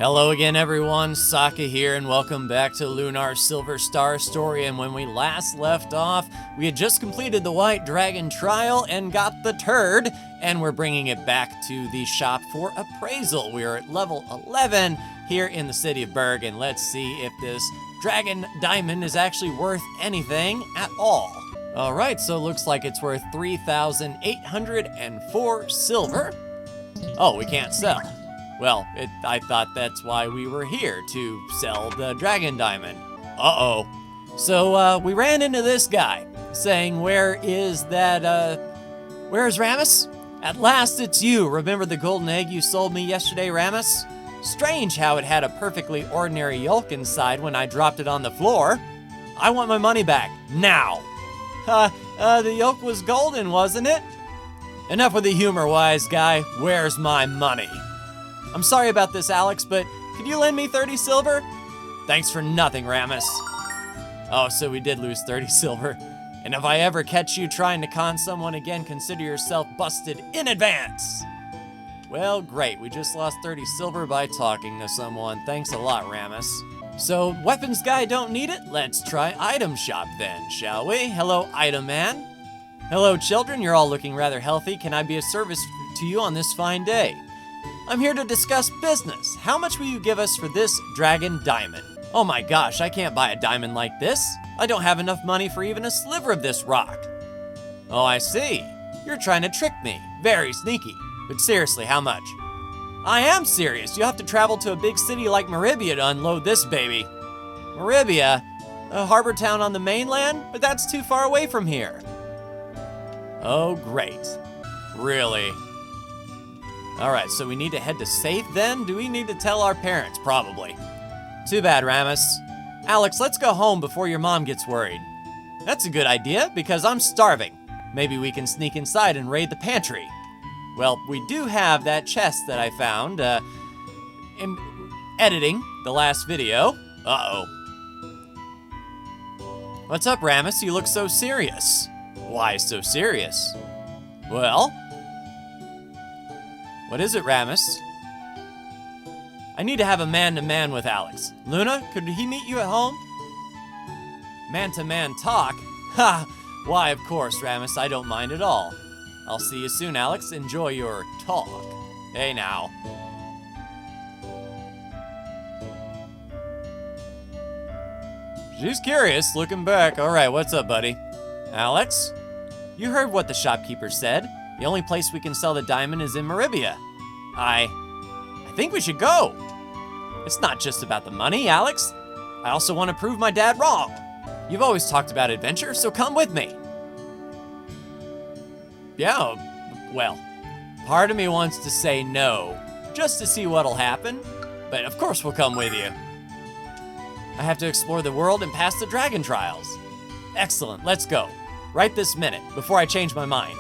Hello again everyone, Saka here, and welcome back to Lunar Silver Star Story. And when we last left off, we had just completed the White Dragon trial and got the turd, and we're bringing it back to the shop for appraisal. We are at level 11 here in the city of Berg, and let's see if this Dragon Diamond is actually worth anything at all. Alright, so it looks like it's worth 3,804 silver. Oh, we can't sell. Well, I thought that's why we were here, to sell the Dragon Diamond. Uh-oh. So, we ran into this guy, saying, where's Ramus? At last it's you. Remember the golden egg you sold me yesterday, Ramus? Strange how it had a perfectly ordinary yolk inside when I dropped it on the floor. I want my money back, now. The yolk was golden, wasn't it? Enough with the humor, wise guy. Where's my money? I'm sorry about this, Alex, but could you lend me 30 silver? Thanks for nothing, Ramus. Oh, so we did lose 30 silver. And if I ever catch you trying to con someone again, consider yourself busted in advance. Well, great. We just lost 30 silver by talking to someone. Thanks a lot, Ramus. So, weapons guy don't need it? Let's try item shop then, shall we? Hello, item man. Hello, children. You're all looking rather healthy. Can I be of service to you on this fine day? I'm here to discuss business. How much will you give us for this Dragon Diamond? Oh my gosh, I can't buy a diamond like this. I don't have enough money for even a sliver of this rock. Oh, I see. You're trying to trick me. Very sneaky. But seriously, how much? I am serious. You have to travel to a big city like Motherboard to unload this baby. Motherboard? A harbor town on the mainland? But that's too far away from here. Oh, great. Really? Alright, so we need to head to safe then? Do we need to tell our parents? Probably. Too bad, Ramus. Alex, let's go home before your mom gets worried. That's a good idea, because I'm starving. Maybe we can sneak inside and raid the pantry. Well, we do have that chest that I found, in editing the last video. Uh-oh. What's up, Ramus? You look so serious. Why so serious? Well... What is it, Ramus? I need to have a man-to-man with Alex. Luna, could he meet you at home? Man-to-man talk? Ha! Why, of course, Ramus, I don't mind at all. I'll see you soon, Alex. Enjoy your talk. Hey, now. She's curious, looking back. All right, what's up, buddy? Alex? You heard what the shopkeeper said. The only place we can sell the diamond is in Motherboard. I think we should go. It's not just about the money, Alex. I also want to prove my dad wrong. You've always talked about adventure, so come with me. Yeah, well, part of me wants to say no, just to see what'll happen, but of course we'll come with you. I have to explore the world and pass the dragon trials. Excellent, let's go. Right this minute, before I change my mind.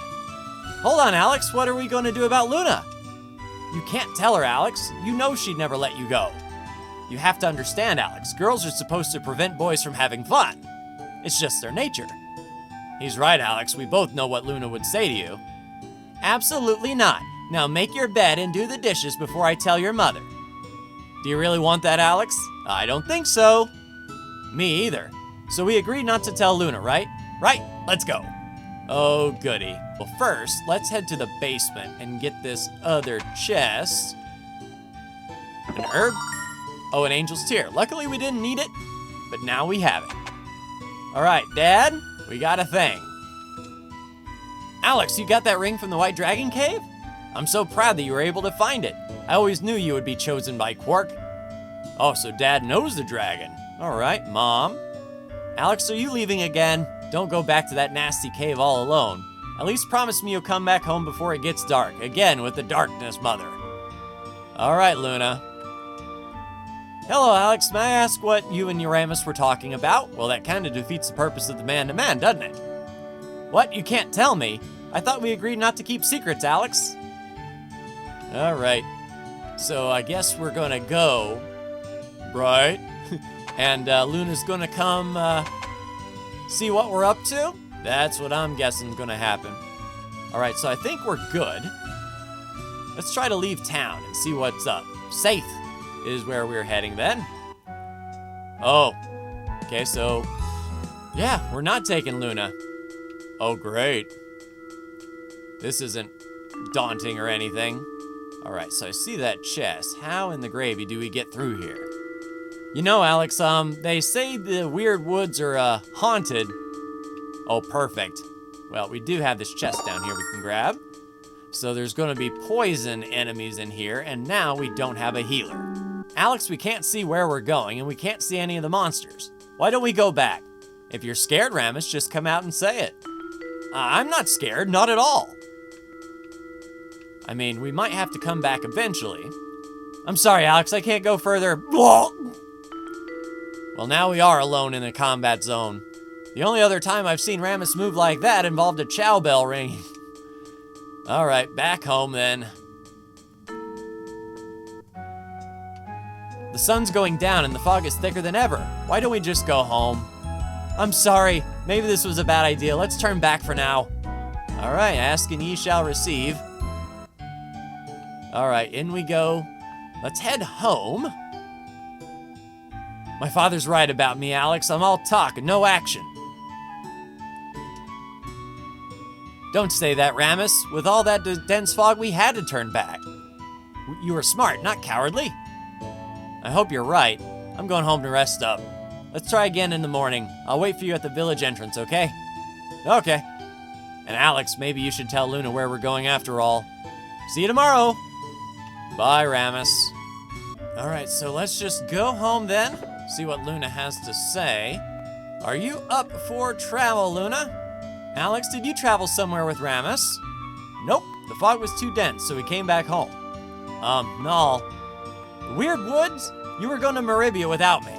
Hold on, Alex, what are we going to do about Luna? You can't tell her, Alex. You know she'd never let you go. You have to understand, Alex. Girls are supposed to prevent boys from having fun. It's just their nature. He's right, Alex. We both know what Luna would say to you. Absolutely not. Now make your bed and do the dishes before I tell your mother. Do you really want that, Alex? I don't think so. Me either. So we agreed not to tell Luna, right? Right, let's go. Oh, goody. Well, first, let's head to the basement and get this other chest. An herb? Oh, an angel's tear. Luckily, we didn't need it, but now we have it. All right, Dad, we got a thing. Alex, you got that ring from the White Dragon Cave? I'm so proud that you were able to find it. I always knew you would be chosen by Quark. Oh, so Dad knows the dragon. All right, Mom. Alex, are you leaving again? Don't go back to that nasty cave all alone. At least promise me you'll come back home before it gets dark. Again with the darkness, Mother. All right, Luna. Hello, Alex. May I ask what you and Ramus were talking about? Well, that kind of defeats the purpose of the man-to-man, doesn't it? What? You can't tell me? I thought we agreed not to keep secrets, Alex. All right. So I guess we're gonna go, right? And Luna's gonna come see what we're up to? That's what I'm guessing is gonna happen. All right, so I think we're good. Let's try to leave town and see what's up. Safe. is where we're heading then. Oh, okay, so yeah, we're not taking Luna. Oh, great. This isn't daunting or anything. All right, so I see that chest. How in the gravy do we get through here? You know, Alex, they say the weird woods are haunted. Oh, perfect. Well, we do have this chest down here we can grab. So there's gonna be poison enemies in here, and now we don't have a healer. Alex, we can't see where we're going, and we can't see any of the monsters. Why don't we go back? If you're scared, Ramus, just come out and say it. I'm not scared, not at all. I mean, we might have to come back eventually. I'm sorry, Alex, I can't go further. Well, now we are alone in a combat zone. The only other time I've seen Ramus move like that involved a chow bell ringing. All right, back home then. The sun's going down and the fog is thicker than ever. Why don't we just go home? I'm sorry, maybe this was a bad idea. Let's turn back for now. All right, ask and ye shall receive. All right, in we go. Let's head home. My father's right about me, Alex. I'm all talk and no action. Don't say that, Ramus. With all that dense fog, we had to turn back. You were smart, not cowardly. I hope you're right. I'm going home to rest up. Let's try again in the morning. I'll wait for you at the village entrance, okay? Okay. And Alex, maybe you should tell Luna where we're going after all. See you tomorrow. Bye, Ramus. All right, so let's just go home then. See what Luna has to say. Are you up for travel, Luna? Alex, did you travel somewhere with Ramus? Nope, the fog was too dense, so we came back home. Null. The weird woods? You were going to Meribia without me.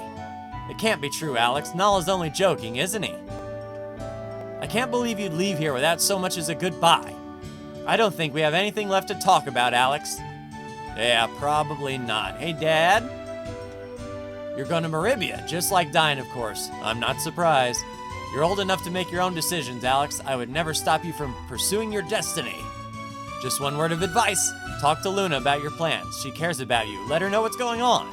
It can't be true, Alex. Null is only joking, isn't he? I can't believe you'd leave here without so much as a goodbye. I don't think we have anything left to talk about, Alex. Yeah, probably not. Hey, Dad? You're going to Meribia, just like Dine, of course. I'm not surprised. You're old enough to make your own decisions, Alex. I would never stop you from pursuing your destiny. Just one word of advice. Talk to Luna about your plans. She cares about you. Let her know what's going on.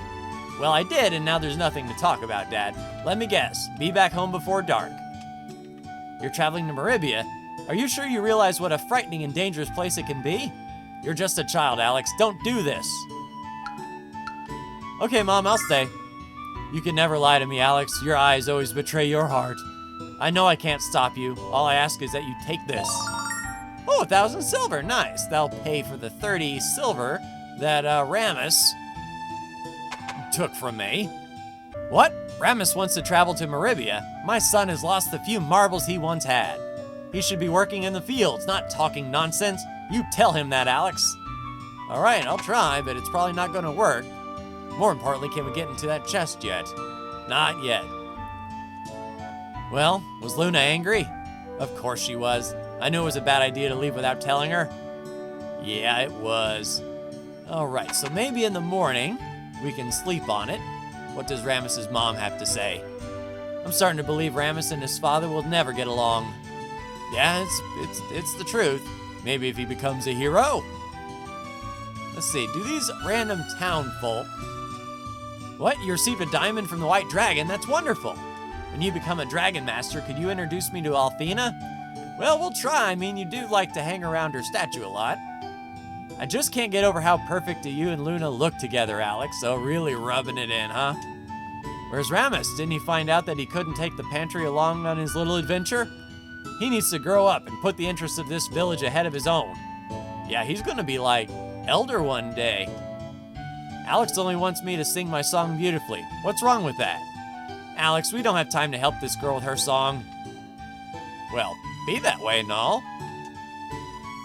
Well, I did, and now there's nothing to talk about, Dad. Let me guess. Be back home before dark. You're traveling to Meribia? Are you sure you realize what a frightening and dangerous place it can be? You're just a child, Alex. Don't do this. Okay, Mom, I'll stay. You can never lie to me, Alex. Your eyes always betray your heart. I know I can't stop you. All I ask is that you take this. Oh, 1,000 silver. Nice. That'll pay for the 30 silver that Ramus took from me. What? Ramus wants to travel to Meribia. My son has lost the few marbles he once had. He should be working in the fields, not talking nonsense. You tell him that, Alex. All right, I'll try, but it's probably not going to work. More importantly, can we get into that chest yet? Not yet. Well, was Luna angry? Of course she was. I knew it was a bad idea to leave without telling her. Yeah, it was. All right, so maybe in the morning we can sleep on it. What does Ramus's mom have to say? I'm starting to believe Ramus and his father will never get along. Yeah, it's the truth. Maybe if he becomes a hero. Let's see, do these random town folk... What? You received a diamond from the White Dragon? That's wonderful. When you become a Dragon Master, could you introduce me to Althena? Well, we'll try. I mean, you do like to hang around her statue a lot. I just can't get over how perfect you and Luna look together, Alex. So really rubbing it in, huh? Where's Ramus? Didn't he find out that he couldn't take the pantry along on his little adventure? He needs to grow up and put the interests of this village ahead of his own. Yeah, he's gonna be like elder one day. Alex only wants me to sing my song beautifully. What's wrong with that? Alex, we don't have time to help this girl with her song. Well, be that way, Null.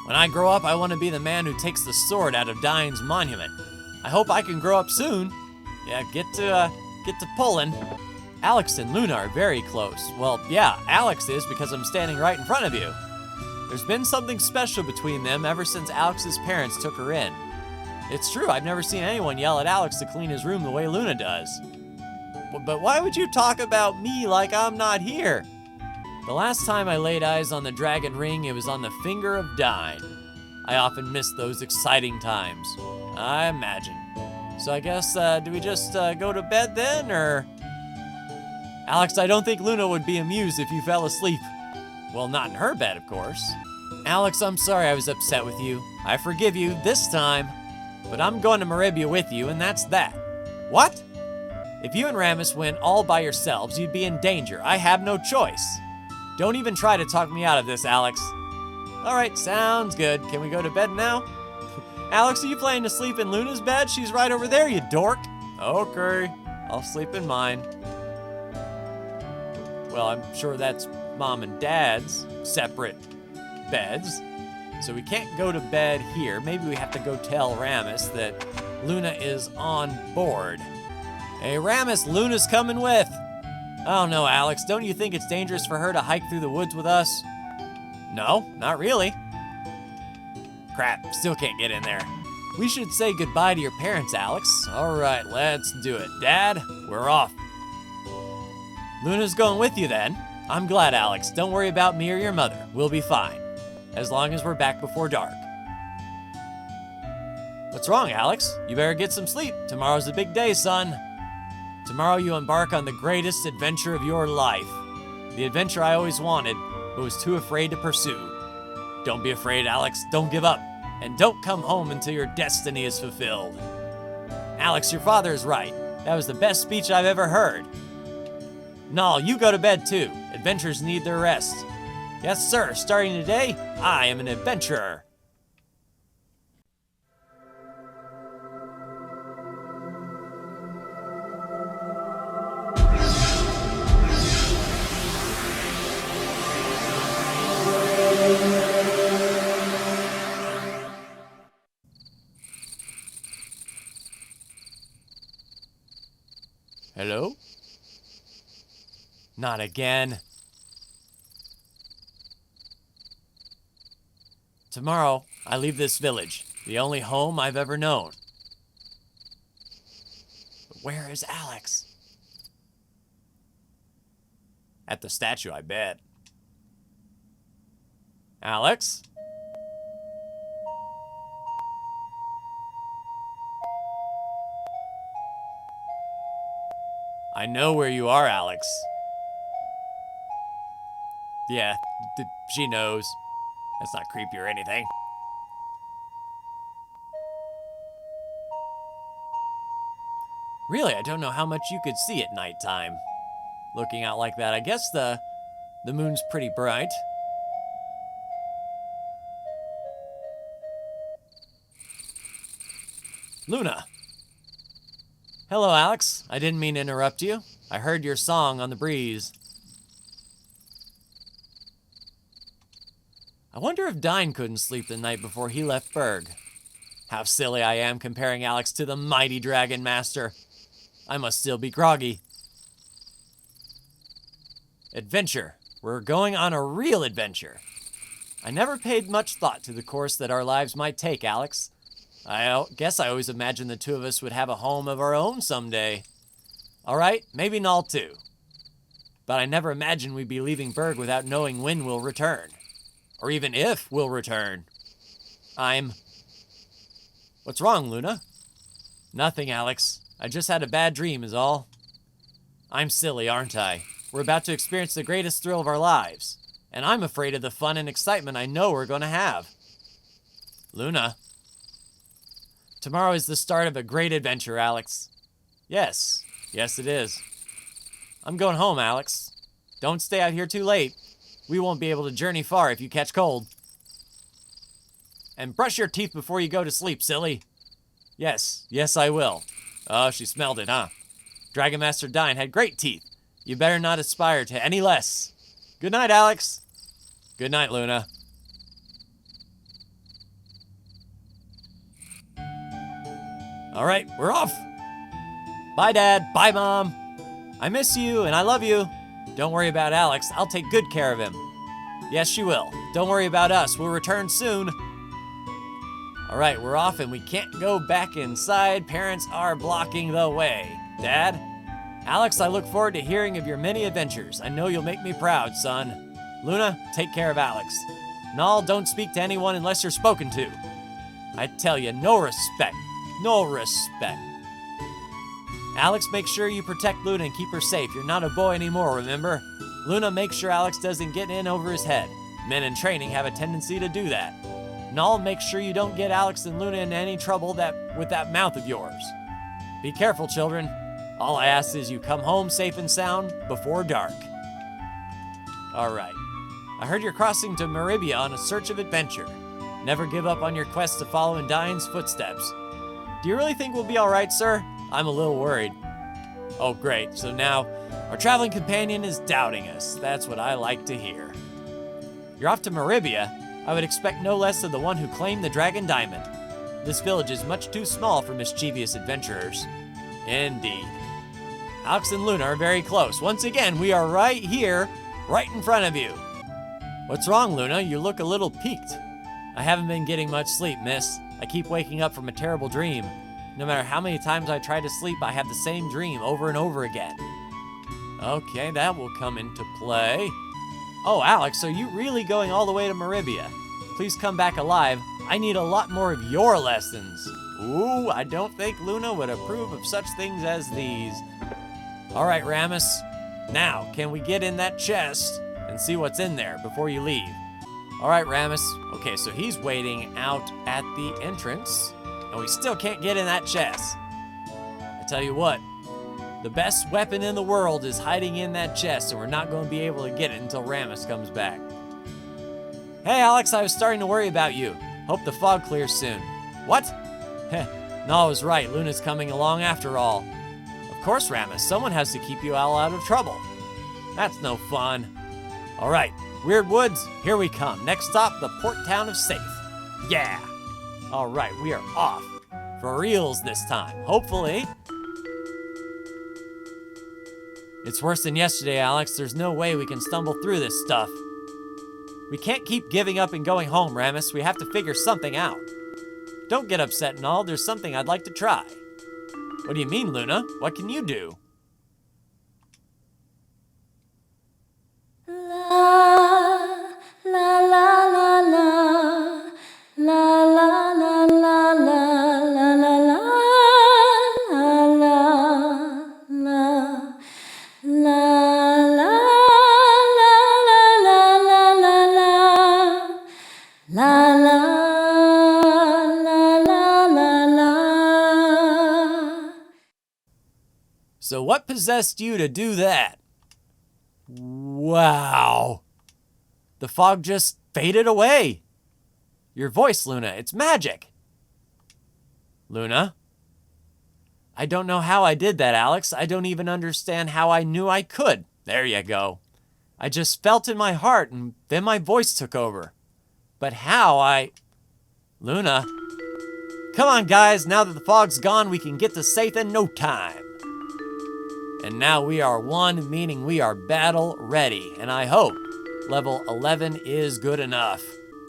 When I grow up, I want to be the man who takes the sword out of Dine's monument. I hope I can grow up soon. Yeah, get to pulling. Alex and Luna are very close. Well, yeah, Alex is because I'm standing right in front of you. There's been something special between them ever since Alex's parents took her in. It's true, I've never seen anyone yell at Alex to clean his room the way Luna does. But why would you talk about me like I'm not here? The last time I laid eyes on the dragon ring, it was on the finger of Dine. I often miss those exciting times. I imagine. So I guess, do we just go to bed then, or? Alex, I don't think Luna would be amused if you fell asleep. Well, not in her bed, of course. Alex, I'm sorry I was upset with you. I forgive you this time. But I'm going to Maribia with you, and that's that. What? If you and Ramus went all by yourselves, you'd be in danger. I have no choice. Don't even try to talk me out of this, Alex. All right, sounds good. Can we go to bed now? Alex, are you planning to sleep in Luna's bed? She's right over there, you dork. Okay, I'll sleep in mine. Well, I'm sure that's Mom and Dad's separate beds. So we can't go to bed here. Maybe we have to go tell Ramus that Luna is on board. Hey, Ramus, Luna's coming with. Oh no, Alex, don't you think it's dangerous for her to hike through the woods with us? No, not really. Crap, still can't get in there. We should say goodbye to your parents, Alex. All right, let's do it. Dad, we're off. Luna's going with you then. I'm glad, Alex. Don't worry about me or your mother. We'll be fine. As long as we're back before dark. What's wrong, Alex? You better get some sleep. Tomorrow's a big day, son. Tomorrow you embark on the greatest adventure of your life. The adventure I always wanted, but was too afraid to pursue. Don't be afraid, Alex. Don't give up. And don't come home until your destiny is fulfilled. Alex, your father is right. That was the best speech I've ever heard. Null, you go to bed too. Adventurers need their rest. Yes, sir. Starting today, I am an adventurer. Hello? Not again. Tomorrow, I leave this village, the only home I've ever known. But where is Alex? At the statue, I bet. Alex? I know where you are, Alex. Yeah, she knows. That's not creepy or anything. Really, I don't know how much you could see at nighttime. Looking out like that, I guess the moon's pretty bright. Luna! Hello, Alex. I didn't mean to interrupt you. I heard your song on the breeze. I wonder if Dine couldn't sleep the night before he left Berg. How silly I am comparing Alex to the mighty Dragon Master. I must still be groggy. Adventure. We're going on a real adventure. I never paid much thought to the course that our lives might take, Alex. I guess I always imagined the two of us would have a home of our own someday. All right, maybe Null too. But I never imagined we'd be leaving Berg without knowing when we'll return. Or even if we'll return. What's wrong, Luna? Nothing, Alex. I just had a bad dream is all. I'm silly, aren't I? We're about to experience the greatest thrill of our lives. And I'm afraid of the fun and excitement I know we're going to have. Luna. Tomorrow is the start of a great adventure, Alex. Yes it is. I'm going home, Alex. Don't stay out here too late. We won't be able to journey far if you catch cold. And brush your teeth before you go to sleep, silly. Yes, I will. Oh, she smelled it, huh? Dragon Master Dine had great teeth. You better not aspire to any less. Good night, Alex. Good night, Luna. All right, we're off. Bye, Dad. Bye, Mom. I miss you and I love you. Don't worry about Alex. I'll take good care of him. Yes, she will. Don't worry about us. We'll return soon. All right, we're off and we can't go back inside. Parents are blocking the way. Dad? Alex, I look forward to hearing of your many adventures. I know you'll make me proud, son. Luna, take care of Alex. Null, don't speak to anyone unless you're spoken to. I tell you, no respect. No respect. Alex, make sure you protect Luna and keep her safe. You're not a boy anymore, remember? Luna, make sure Alex doesn't get in over his head. Men in training have a tendency to do that. Null, make sure you don't get Alex and Luna into any trouble with that mouth of yours. Be careful, children. All I ask is you come home safe and sound before dark. All right. I heard you're crossing to Meribia on a search of adventure. Never give up on your quest to follow in Diane's footsteps. Do you really think we'll be all right, sir? I'm a little worried. Oh, great. So now our traveling companion is doubting us. That's what I like to hear. You're off to Meribia? I would expect no less of the one who claimed the Dragon Diamond. This village is much too small for mischievous adventurers. Indeed. Alex and Luna are very close. Once again, we are right here, right in front of you. What's wrong, Luna? You look a little peaked. I haven't been getting much sleep, miss. I keep waking up from a terrible dream. No matter how many times I try to sleep, I have the same dream over and over again. Okay, that will come into play. Oh, Alex, are you really going all the way to Meribia? Please come back alive. I need a lot more of your lessons. Ooh, I don't think Luna would approve of such things as these. All right, Ramus. Now, can we get in that chest and see what's in there before you leave? All right, Ramus. Okay, so he's waiting out at the entrance, and we still can't get in that chest. I tell you what, the best weapon in the world is hiding in that chest, and we're not going to be able to get it until Ramus comes back. Hey, Alex, I was starting to worry about you. Hope the fog clears soon. What? Heh, no, I was right. Luna's coming along after all. Of course, Ramus. Someone has to keep you all out of trouble. That's no fun. All right, Weird Woods, here we come. Next stop, the port town of Safe. Yeah. All right, we are off. For reals this time, hopefully. It's worse than yesterday, Alex. There's no way we can stumble through this stuff. We can't keep giving up and going home, Ramus. We have to figure something out. Don't get upset and all. There's something I'd like to try. What do you mean, Luna? What can you do? So what possessed you to do that? Wow. The fog just faded away. Your voice, Luna, it's magic. Luna? I don't know how I did that, Alex. I don't even understand how I knew I could. There you go. I just felt in my heart and then my voice took over. But how Luna? Come on, guys. Now that the fog's gone, we can get to Safe in no time. And now we are one, meaning we are battle ready. And I hope level 11 is good enough.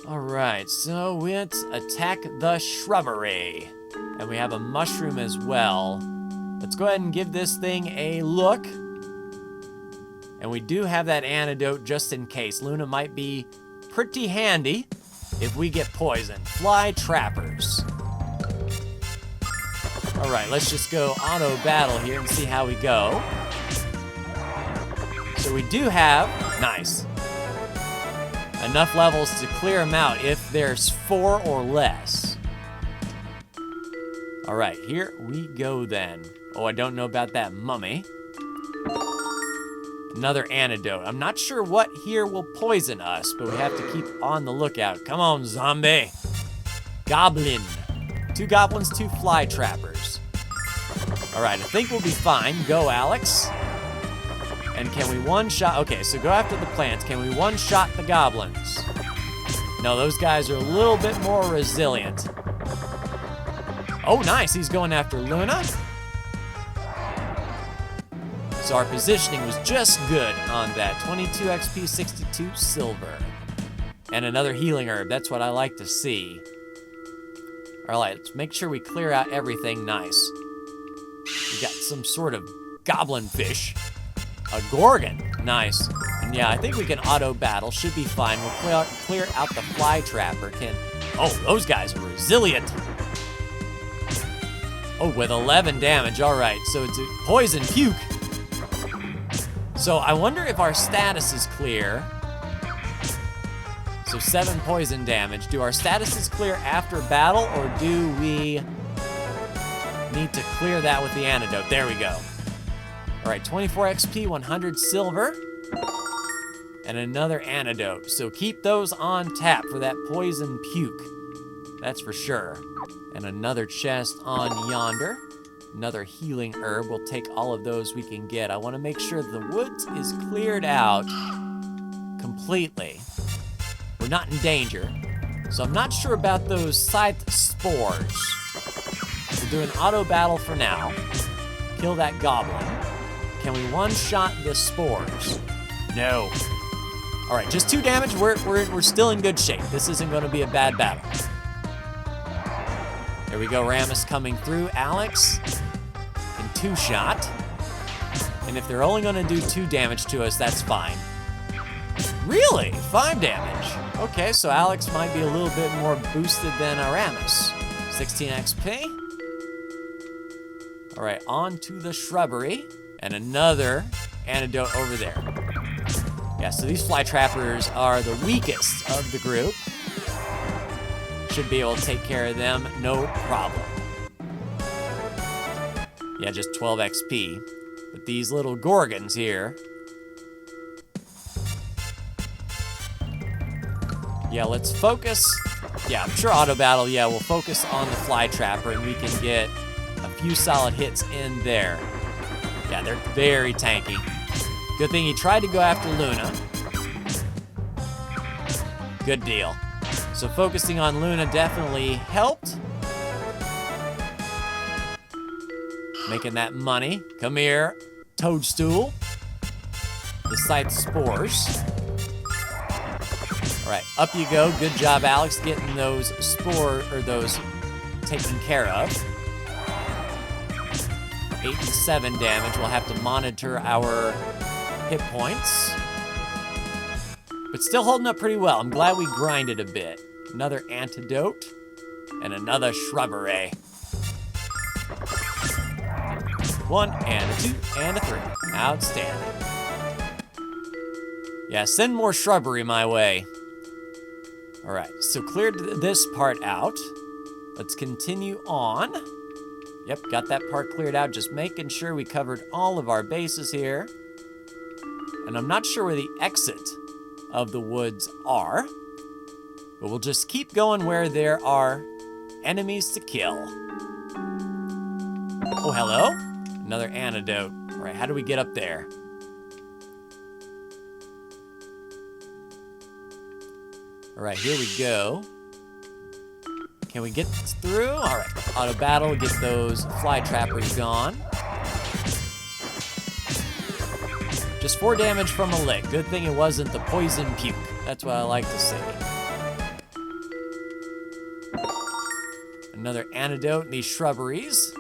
All right, so let's attack the shrubbery. And we have a mushroom as well. Let's go ahead and give this thing a look. And we do have that antidote just in case. Luna might be pretty handy if we get poisoned. Fly trappers. All right, let's just go auto battle here and see how we go. So we do have, nice, enough levels to clear them out if there's 4 or less. All right, here we go then. Oh, I don't know about that mummy. Another antidote. I'm not sure what here will poison us, but we have to keep on the lookout. Come on, zombie. Goblin. 2 goblins, 2 fly trappers. All right, I think we'll be fine. Go, Alex. And can we one-shot? Okay, so go after the plants. Can we one-shot the goblins? No, those guys are a little bit more resilient. Oh, nice. He's going after Luna. So our positioning was just good on that. 22 XP, 62 silver. And another healing herb. That's what I like to see. All right, let's make sure we clear out everything nice. We got some sort of goblin fish. A gorgon. Nice. And yeah, I think we can auto battle. Should be fine. We'll clear out the fly trapper. Oh, those guys are resilient. Oh, with 11 damage, all right. So it's a poison puke. So I wonder if our status is clear. So 7 poison damage. Do our statuses clear after battle, or do we need to clear that with the antidote? There we go. All right, 24 XP, 100 silver, and another antidote. So keep those on tap for that poison puke. That's for sure. And another chest on yonder. Another healing herb. We'll take all of those we can get. I want to make sure the woods is cleared out completely. We're not in danger. So I'm not sure about those scythe spores. We'll do an auto battle for now. Kill that goblin. Can we one-shot the spores? No. All right, just 2 damage. We're still in good shape. This isn't going to be a bad battle. There we go, Ramus coming through. Alex in 2-shot. And if they're only going to do 2 damage to us, that's fine. Really? 5 damage. Okay, so Alex might be a little bit more boosted than Ramus. 16 XP. All right, on to the shrubbery. And another antidote over there. Yeah, so these fly trappers are the weakest of the group. Should be able to take care of them, no problem. Yeah, just 12 XP. But these little gorgons here. Yeah, let's focus. Yeah, I'm sure auto battle, yeah, we'll focus on the fly trapper and we can get a few solid hits in there. Yeah, they're very tanky. Good thing he tried to go after Luna. Good deal. So focusing on Luna definitely helped. Making that money. Come here, toadstool. The scythe spores. All right, up you go. Good job, Alex, getting those those taken care of. 8 and 7 damage. We'll have to monitor our hit points. But still holding up pretty well. I'm glad we grinded a bit. Another antidote and another shrubbery. 1 and a 2 and a 3. Outstanding. Yeah, send more shrubbery my way. All right, so cleared this part out. Let's continue on. Yep, got that part cleared out, just making sure we covered all of our bases here. And I'm not sure where the exit of the woods are, but we'll just keep going where there are enemies to kill. Oh, hello. Another antidote. All right, how do we get up there? All right, here we go. Can we get through? All right, auto battle, get those fly trappers gone. Just 4 damage from a lick. Good thing it wasn't the poison puke. That's what I like to see. Another antidote in these shrubberies.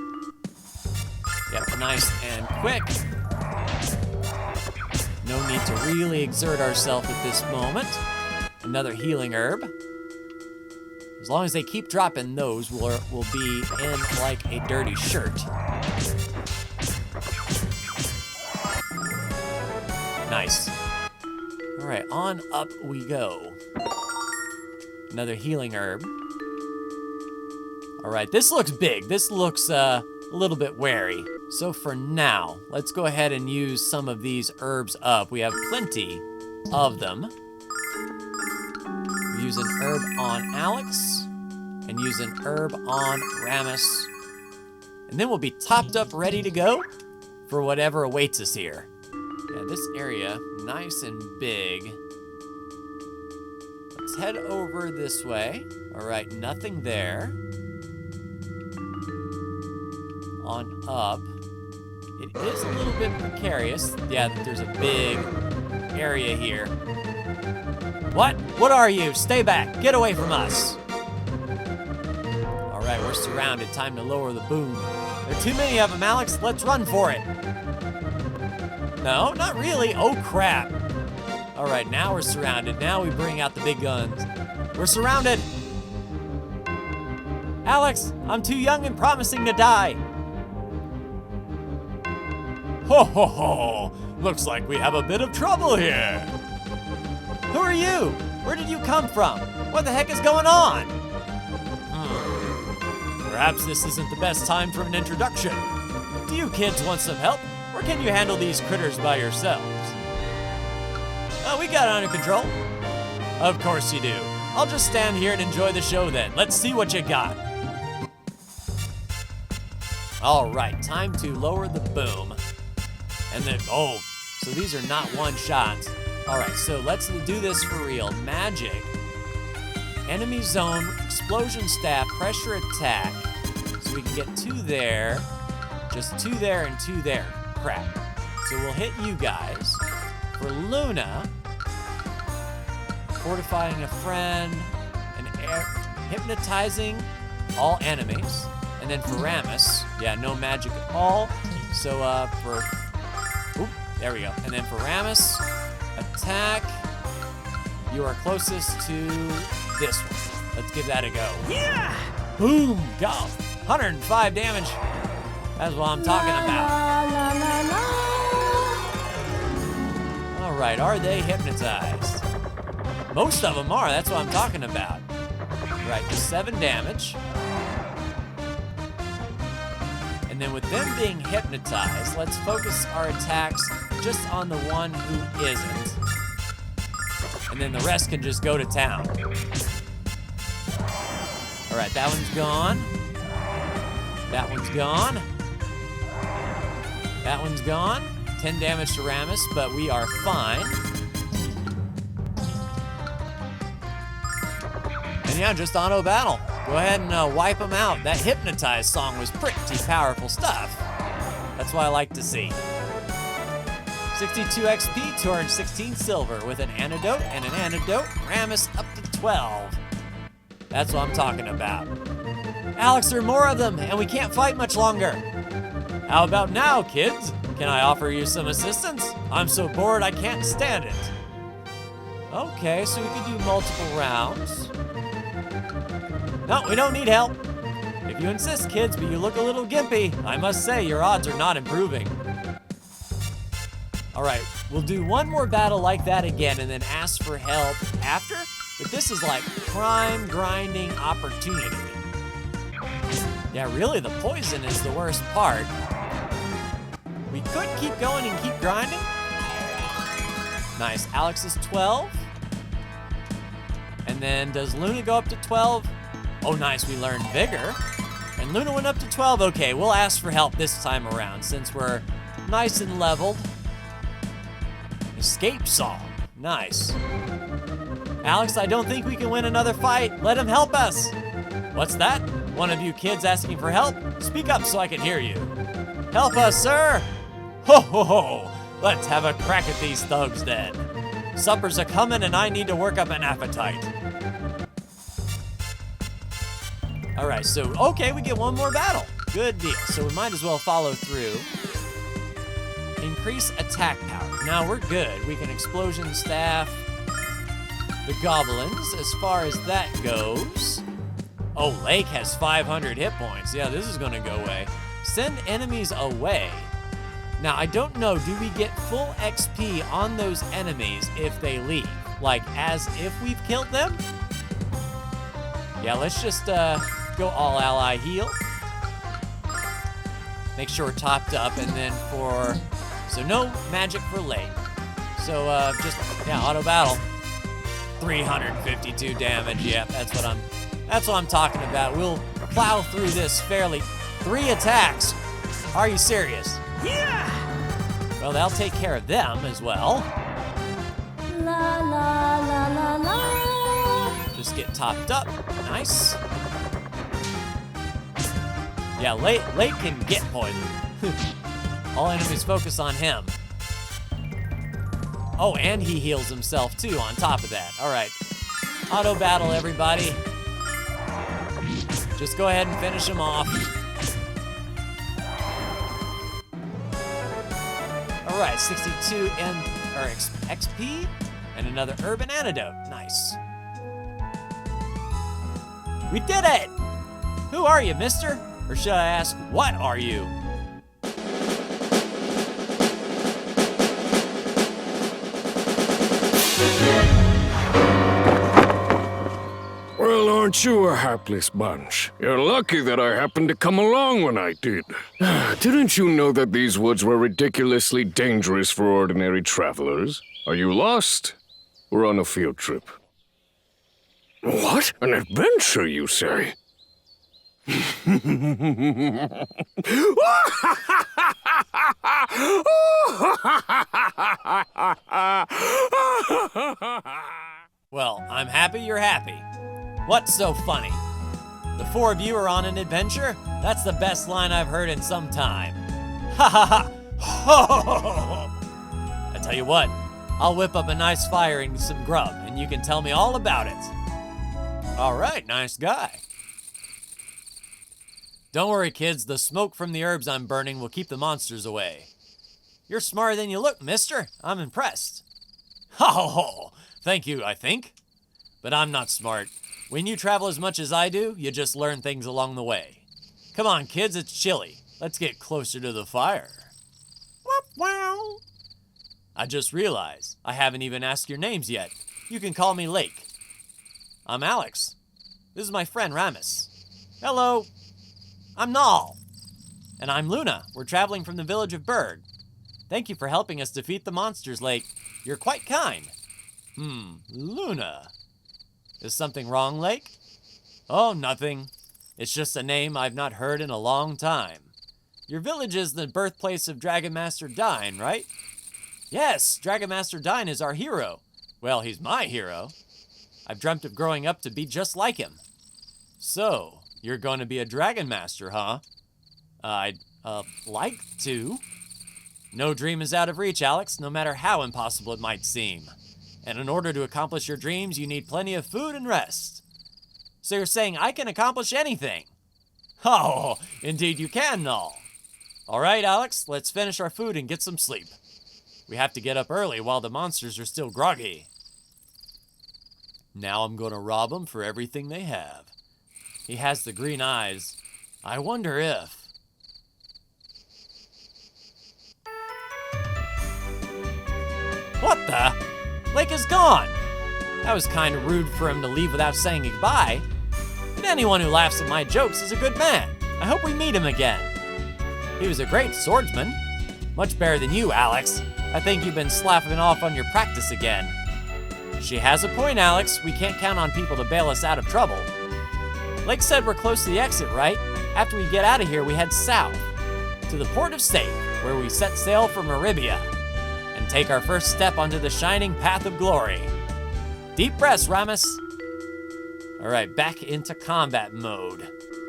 Yep, nice and quick. No need to really exert ourselves at this moment. Another healing herb. As long as they keep dropping those, we'll be in like a dirty shirt. Nice. All right, on up we go. Another healing herb. All right, this looks big. This looks a little bit wary. So for now, let's go ahead and use some of these herbs up. We have plenty of them. We use an herb on Alex and use an herb on Ramus. And then we'll be topped up, ready to go for whatever awaits us here. Yeah, this area, nice and big. Let's head over this way. All right, nothing there. On up. It is a little bit precarious. Yeah, there's a big area here. What? What are you? Stay back. Get away from us. All right, we're surrounded. Time to lower the boom. There are too many of them, Alex. Let's run for it. No, not really. Oh, crap. All right, now we're surrounded. Now we bring out the big guns. We're surrounded. Alex, I'm too young and promising to die. Ho ho ho! Looks like we have a bit of trouble here. Who are you? Where did you come from? What the heck is going on? Perhaps this isn't the best time for an introduction. Do you kids want some help, or can you handle these critters by yourselves? Oh, we got it under control. Of course you do. I'll just stand here and enjoy the show then. Let's see what you got. All right, time to lower the boom. And then, oh, so these are not one shots. All right, so let's do this for real. Magic, enemy zone, explosion staff, pressure attack. So we can get 2 there, just 2 there and 2 there. Crap. So we'll hit you guys. For Luna, fortifying a friend, and hypnotizing all enemies. And then for Ramus, yeah, no magic at all. So there we go. And then for Ramus, attack. You are closest to this one. Let's give that a go. Yeah! Boom! Go! 105 damage. That's what I'm talking about. All right, are they hypnotized? Most of them are, that's what I'm talking about. Right, just 7 damage. And then with them being hypnotized, let's focus our attacks just on the one who isn't. And then the rest can just go to town. All right, that one's gone. That one's gone. That one's gone. 10 damage to Ramus, but we are fine. And yeah, just auto battle. Go ahead and wipe them out. That hypnotized song was pretty powerful stuff. That's what I like to see. 62 XP, 216 silver with an antidote and an antidote. Ramus up to 12. That's what I'm talking about. Alex, there are more of them, and we can't fight much longer. How about now, kids? Can I offer you some assistance? I'm so bored I can't stand it. Okay, so we can do multiple rounds. No, we don't need help. If you insist, kids, but you look a little gimpy. I must say, your odds are not improving. All right, we'll do one more battle like that again and then ask for help after. But this is like prime grinding opportunity. Yeah, really, the poison is the worst part. We could keep going and keep grinding. Nice, Alex is 12. And then does Luna go up to 12? Oh, nice, we learned Vigor. And Luna went up to 12. Okay, we'll ask for help this time around since we're nice and leveled. Escape Song, nice. Alex, I don't think we can win another fight. Let him help us. What's that? One of you kids asking for help? Speak up so I can hear you. Help us, sir. Ho, ho, ho. Let's have a crack at these thugs then. Supper's a-coming and I need to work up an appetite. All right, so, okay, we get one more battle. Good deal. So we might as well follow through. Increase attack power. Now we're good. We can explosion staff the goblins as far as that goes. Oh, Lake has 500 hit points. Yeah, this is gonna go away. Send enemies away. Now, I don't know, do we get full XP on those enemies if they leave? Like, as if we've killed them? Yeah, let's just go all ally heal. Make sure we're topped up, and then so no magic for Lake. So just, yeah, auto battle. 352 damage, yeah, that's what I'm talking about. We'll plow through this fairly. 3 attacks. Are you serious? Yeah! Well, that'll take care of them as well. La la la la la. Just get topped up. Nice. Yeah, Lake can get poisoned. All enemies focus on him. Oh, and he heals himself too on top of that. All right. Auto battle, everybody. Just go ahead and finish him off. All right, 62 XP and another urban antidote. Nice. We did it! Who are you, mister? Or should I ask, what are you? Well, aren't you a hapless bunch? You're lucky that I happened to come along when I did. Didn't you know that these woods were ridiculously dangerous for ordinary travelers? Are you lost? We're on a field trip. What? An adventure, you say? Well, I'm happy you're happy. What's so funny? The four of you are on an adventure? That's the best line I've heard in some time. Ha ha ha! Ho ho ho ho! I tell you what, I'll whip up a nice fire and some grub, and you can tell me all about it. All right, nice guy. Don't worry, kids. The smoke from the herbs I'm burning will keep the monsters away. You're smarter than you look, mister. I'm impressed. Ho ho ho! Thank you, I think. But I'm not smart. When you travel as much as I do, you just learn things along the way. Come on, kids, it's chilly. Let's get closer to the fire. Wow. I just realized I haven't even asked your names yet. You can call me Lake. I'm Alex. This is my friend Ramus. Hello. I'm Nal. And I'm Luna. We're traveling from the village of Berg. Thank you for helping us defeat the monsters, Lake. You're quite kind. Luna. Is something wrong, Lake? Oh, nothing. It's just a name I've not heard in a long time. Your village is the birthplace of Dragon Master Dine, right? Yes, Dragon Master Dine is our hero. Well, he's my hero. I've dreamt of growing up to be just like him. So, you're going to be a Dragon Master, huh? I'd, like to. No dream is out of reach, Alex, no matter how impossible it might seem. And in order to accomplish your dreams, you need plenty of food and rest. So you're saying I can accomplish anything? Oh, indeed you can, Null. All right, Alex, let's finish our food and get some sleep. We have to get up early while the monsters are still groggy. Now I'm gonna rob them for everything they have. He has the green eyes. I wonder if... What the? Lake is gone. That was kind of rude for him to leave without saying goodbye. But anyone who laughs at my jokes is a good man. I hope we meet him again. He was a great swordsman. Much better than you, Alex. I think you've been sloughing off on your practice again. She has a point, Alex. We can't count on people to bail us out of trouble. Lake said we're close to the exit, right? After we get out of here, we head south to the port of Safe, where we set sail for Meribia and take our first step onto the shining path of glory. Deep breaths, Ramus. All right, back into combat mode.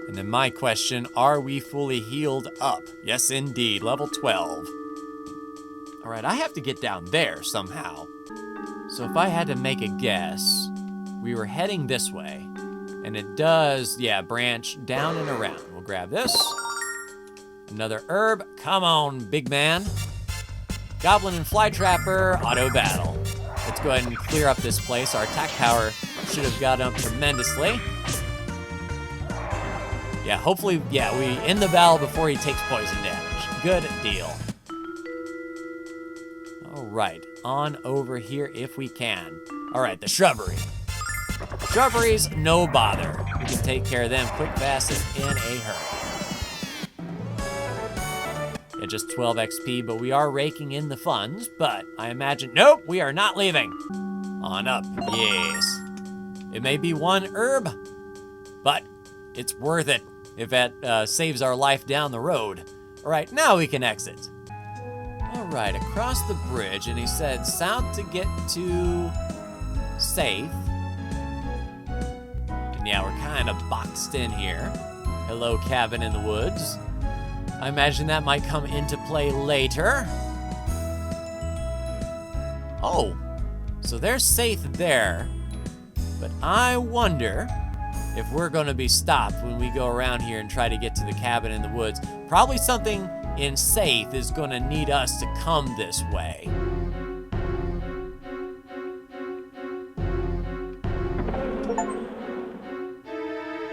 And then my question, are we fully healed up? Yes, indeed, level 12. All right, I have to get down there somehow. So if I had to make a guess, we were heading this way. And it does, branch down and around. We'll grab this. Another herb. Come on, big man. Goblin and Flytrapper, auto battle. Let's go ahead and clear up this place. Our attack power should have gone up tremendously. Yeah, hopefully, we end the battle before he takes poison damage. Good deal. All right, on over here if we can. All right, the shrubbery. Shrubberies, no bother. We can take care of them quick, fast, and in a hurry. Yeah, just 12 XP, but we are raking in the funds, but I imagine, nope, we are not leaving. On up, yes. It may be one herb, but it's worth it if that saves our life down the road. All right, now we can exit. All right, across the bridge, and he said south to get to Safe. And yeah, we're kind of boxed in here. Hello, cabin in the woods. I imagine that might come into play later. Oh, so they're safe there. But I wonder if we're gonna be stopped when we go around here and try to get to the cabin in the woods. Probably something in Safe is gonna need us to come this way.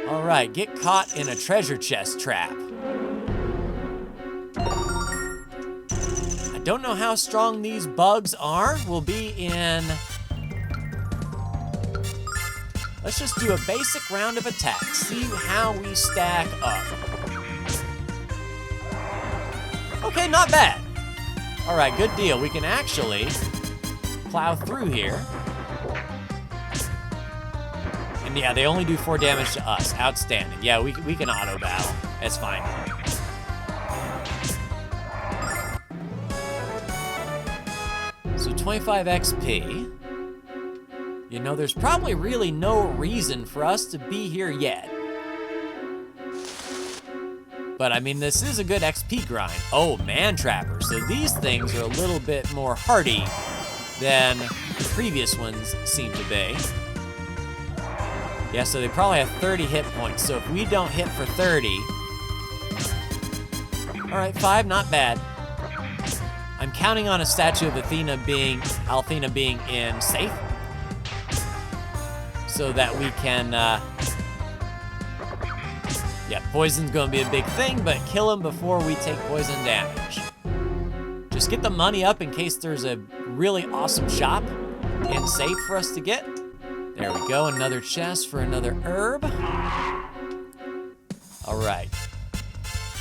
All right, get caught in a treasure chest trap. I don't know how strong these bugs are. We'll be in Let's just do a basic round of attacks. See how we stack up. Okay, not bad. All right, good deal. We can actually plow through here. And yeah, they only do 4 damage to us. Outstanding. Yeah, we can auto battle. That's fine. So 25 XP. You know, there's probably really no reason for us to be here yet. But I mean, this is a good XP grind. Oh, man trapper. So these things are a little bit more hardy than the previous ones seem to be. Yeah, so they probably have 30 hit points. So if we don't hit for 30, all right, 5, not bad. I'm counting on a statue of Althena being in safe, so that we can. Yeah, poison's gonna be a big thing, but kill him before we take poison damage. Just get the money up in case there's a really awesome shop in safe for us to get. There we go, another chest for another herb. All right.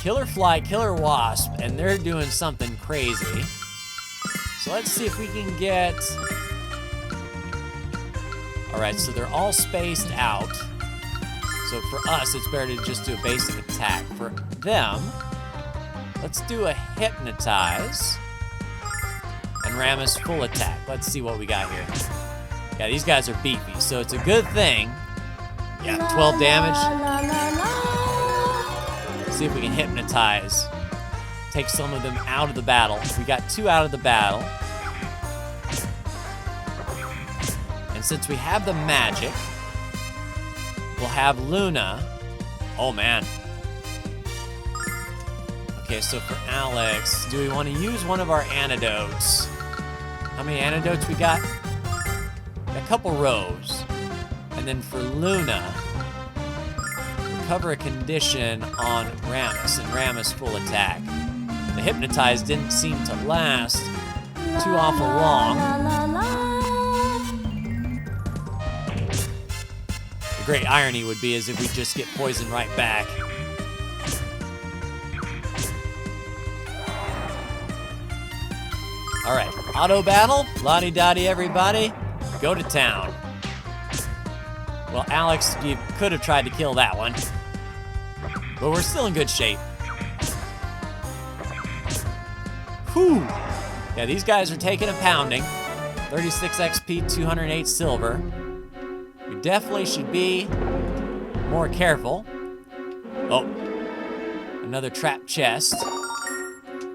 Killer fly, killer wasp, and they're doing something crazy. So let's see if we can get... All right, so they're all spaced out. So for us, it's better to just do a basic attack. For them, let's do a hypnotize and Rammus full attack. Let's see what we got here. Yeah, these guys are beefy, so it's a good thing. Yeah, 12 damage. Let's see if we can hypnotize. Take some of them out of the battle. We got 2 out of the battle. And since we have the magic, we'll have Luna. Oh, man. Okay, so for Alex, do we want to use one of our antidotes? How many antidotes we got? A couple rows. And then for Luna, recover a condition on Rammus, and Rammus full attack. The hypnotize didn't seem to last too awful long. The great irony would be is if we just get poisoned right back. All right, auto battle, la-di-da-di everybody, go to town. Well, Alex, you could have tried to kill that one, but we're still in good shape. Whew. Yeah, these guys are taking a pounding. 36 XP, 208 silver. We definitely should be more careful. Oh, another trap chest.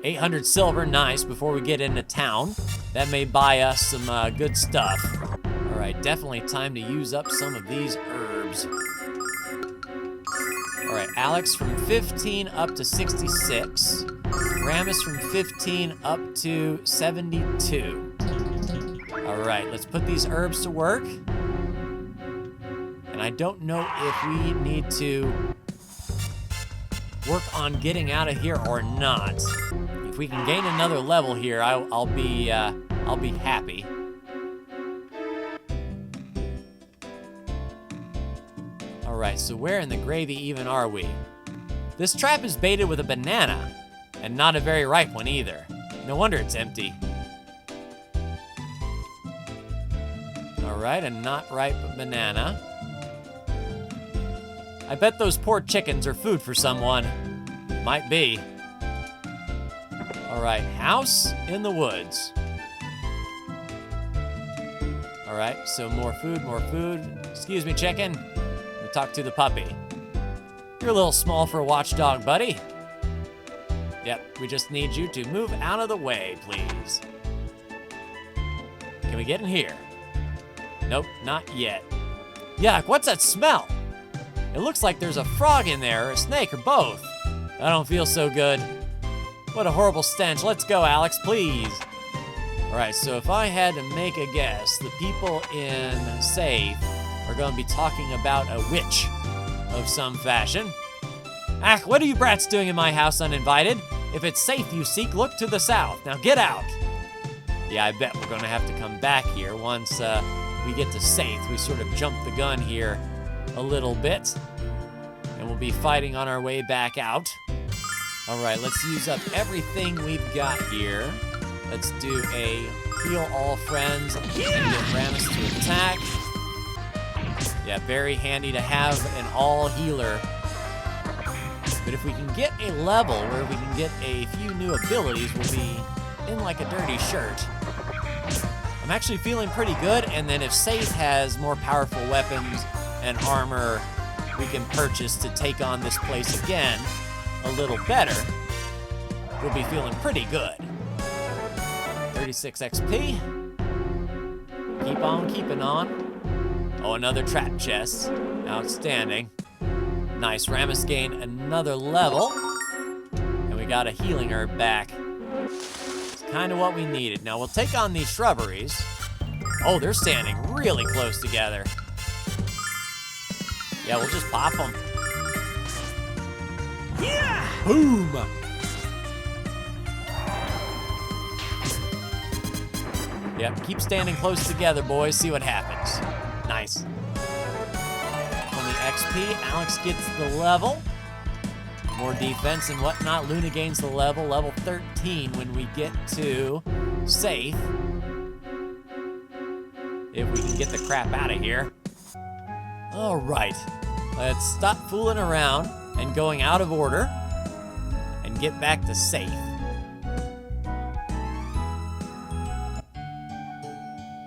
800 silver, nice, before we get into town. That may buy us some good stuff. All right, definitely time to use up some of these herbs. All right, Alex from 15 up to 66. Rammus from 15 up to 72. All right, let's put these herbs to work. And I don't know if we need to work on getting out of here or not. If we can gain another level here, I'll be happy. All right, so where in the gravy even are we? This trap is baited with a banana, and not a very ripe one either. No wonder it's empty. All right, a not ripe banana. I bet those poor chickens are food for someone. Might be. All right, house in the woods. All right, so more food, more food. Excuse me, chicken. Let me talk to the puppy. You're a little small for a watchdog, buddy. Yep, we just need you to move out of the way, please. Can we get in here? Nope, not yet. Yuck, what's that smell? It looks like there's a frog in there, or a snake, or both. I don't feel so good. What a horrible stench. Let's go, Alex, please. All right, so if I had to make a guess, the people in safe are going to be talking about a witch of some fashion. Ah, what are you brats doing in my house uninvited? If it's safe you seek, look to the south. Now get out. Yeah, I bet we're going to have to come back here once we get to Saith. We sort of jump the gun here a little bit, and we'll be fighting on our way back out. All right, let's use up everything we've got here. Let's do a heal all friends and get Rammus to attack. Yeah, very handy to have an all healer. But if we can get a level where we can get a few new abilities, we'll be in like a dirty shirt. I'm actually feeling pretty good, and then if Saith has more powerful weapons and armor we can purchase to take on this place again a little better, we'll be feeling pretty good. 36 XP. Keep on keeping on. Oh, another trap chest. Outstanding. Nice, Rammus gained another level. And we got a healing herb back. It's kind of what we needed. Now we'll take on these shrubberies. Oh, they're standing really close together. Yeah, we'll just pop them. Yeah! Boom! Yep, keep standing close together, boys. See what happens. Nice. 20 XP. Alex gets the level. More defense and whatnot. Luna gains the level 13 when we get to Saith. If we can get the crap out of here. All right, let's stop fooling around and going out of order and get back to Saith.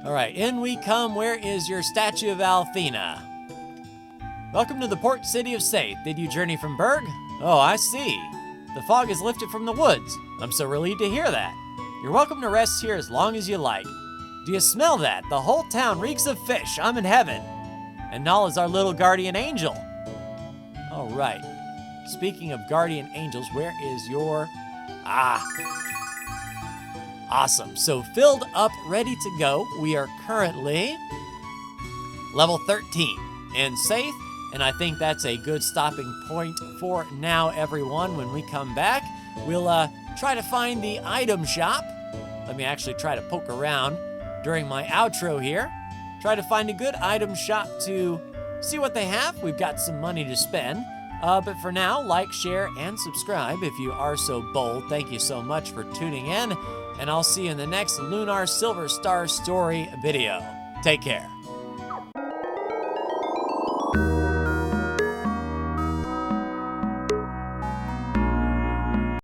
All right, in we come. Where is your statue of Althena? Welcome to the port city of Saith. Did you journey from Berg? Oh, I see. The fog is lifted from the woods. I'm so relieved to hear that. You're welcome to rest here as long as you like. Do you smell that? The whole town reeks of fish. I'm in heaven. And Nal is our little guardian angel. All right. Speaking of guardian angels, where is your... Awesome. So filled up, ready to go. We are currently level 13 in Saith, and I think that's a good stopping point for now, everyone. When we come back, we'll try to find the item shop. Let me actually try to poke around during my outro here. Try to find a good item shop to see what they have. We've got some money to spend. But for now, like, share, and subscribe if you are so bold. Thank you so much for tuning in, and I'll see you in the next Lunar Silver Star Story video. Take care.